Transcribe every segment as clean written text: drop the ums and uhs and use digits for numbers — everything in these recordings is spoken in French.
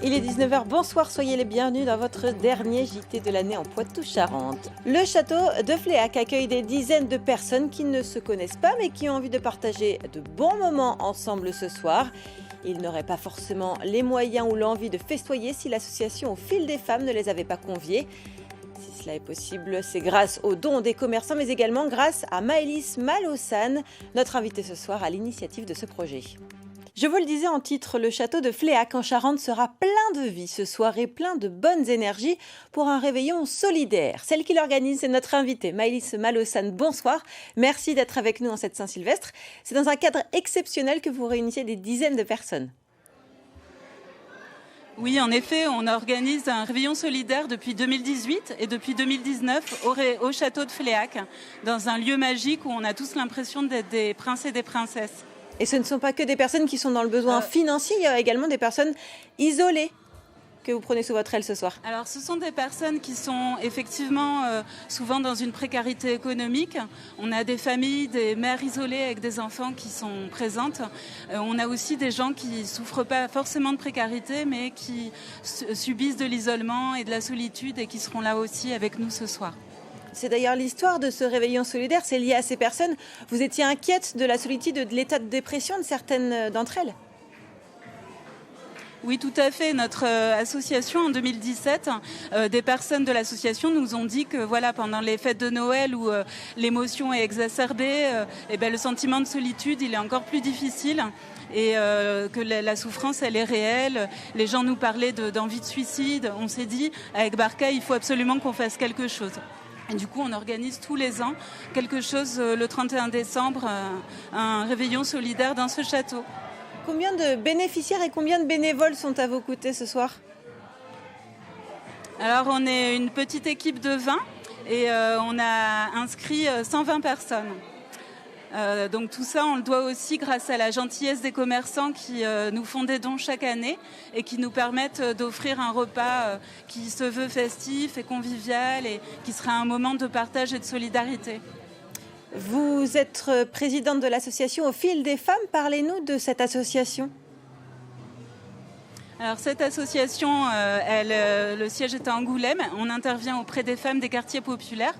Il est 19 h, bonsoir, soyez les bienvenus dans votre dernier JT de l'année en Poitou-Charentes. Le château de Fléac accueille des dizaines de personnes qui ne se connaissent pas mais qui ont envie de partager de bons moments ensemble ce soir. Ils n'auraient pas forcément les moyens ou l'envie de festoyer si l'association Au Fil des Femmes ne les avait pas conviés. Si cela est possible, c'est grâce aux dons des commerçants mais également grâce à Maëlys Malossane, notre invitée ce soir à l'initiative de ce projet. Je vous le disais en titre, le château de Fléac en Charente sera plein de vie ce soir et plein de bonnes énergies pour un réveillon solidaire. Celle qui l'organise, c'est notre invitée, Maëlys Malossane. Bonsoir, merci d'être avec nous en cette Saint-Sylvestre. C'est dans un cadre exceptionnel que vous réunissez des dizaines de personnes. Oui, en effet, on organise un réveillon solidaire depuis 2018 et depuis 2019 au château de Fléac, dans un lieu magique où on a tous l'impression d'être des princes et des princesses. Et ce ne sont pas que des personnes qui sont dans le besoin financier, il y a également des personnes isolées que vous prenez sous votre aile ce soir. Alors ce sont des personnes qui sont effectivement souvent dans une précarité économique. On a des familles, des mères isolées avec des enfants qui sont présentes. On a aussi des gens qui souffrent pas forcément de précarité mais qui subissent de l'isolement et de la solitude et qui seront là aussi avec nous ce soir. C'est d'ailleurs l'histoire de ce réveillon solidaire, c'est lié à ces personnes. Vous étiez inquiète de la solitude et de l'état de dépression de certaines d'entre elles ? Oui, tout à fait. Notre association, en 2017, des personnes de l'association nous ont dit que voilà, pendant les fêtes de Noël où l'émotion est exacerbée, le sentiment de solitude, il est encore plus difficile. Et que la souffrance, elle est réelle. Les gens nous parlaient d'envie de suicide. On s'est dit, avec Barca, il faut absolument qu'on fasse quelque chose. Et du coup, on organise tous les ans quelque chose le 31 décembre, un réveillon solidaire dans ce château. Combien de bénéficiaires et combien de bénévoles sont à vos côtés ce soir ? Alors, on est une petite équipe de 20 et on a inscrit 120 personnes. Donc tout ça, on le doit aussi grâce à la gentillesse des commerçants qui nous font des dons chaque année et qui nous permettent d'offrir un repas qui se veut festif et convivial et qui sera un moment de partage et de solidarité. Vous êtes présidente de l'association Au Fil des Femmes. Parlez-nous de cette association. Alors cette association, le siège est à Angoulême. On intervient auprès des femmes des quartiers populaires.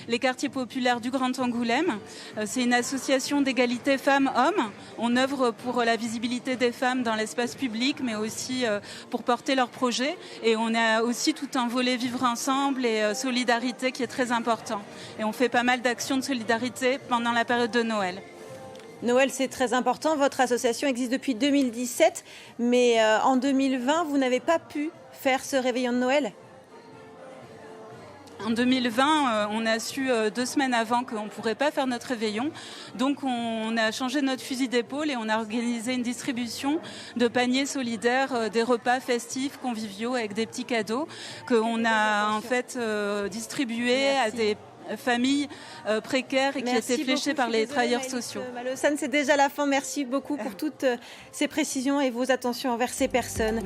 Les quartiers populaires du Grand Angoulême. C'est une association d'égalité femmes-hommes. On œuvre pour la visibilité des femmes dans l'espace public, mais aussi pour porter leurs projets. Et on a aussi tout un volet vivre ensemble et solidarité qui est très important. Et on fait pas mal d'actions de solidarité pendant la période de Noël. Noël, c'est très important. Votre association existe depuis 2017, mais en 2020, vous n'avez pas pu faire ce réveillon de Noël ? En 2020, on a su 2 semaines avant qu'on ne pourrait pas faire notre réveillon. Donc on a changé notre fusil d'épaule et on a organisé une distribution de paniers solidaires, des repas festifs, conviviaux avec des petits cadeaux qu'on a en fait distribués à des familles précaires et qui étaient fléchées par les travailleurs sociaux. Malossane, c'est déjà la fin. Merci beaucoup pour toutes ces précisions et vos attentions envers ces personnes.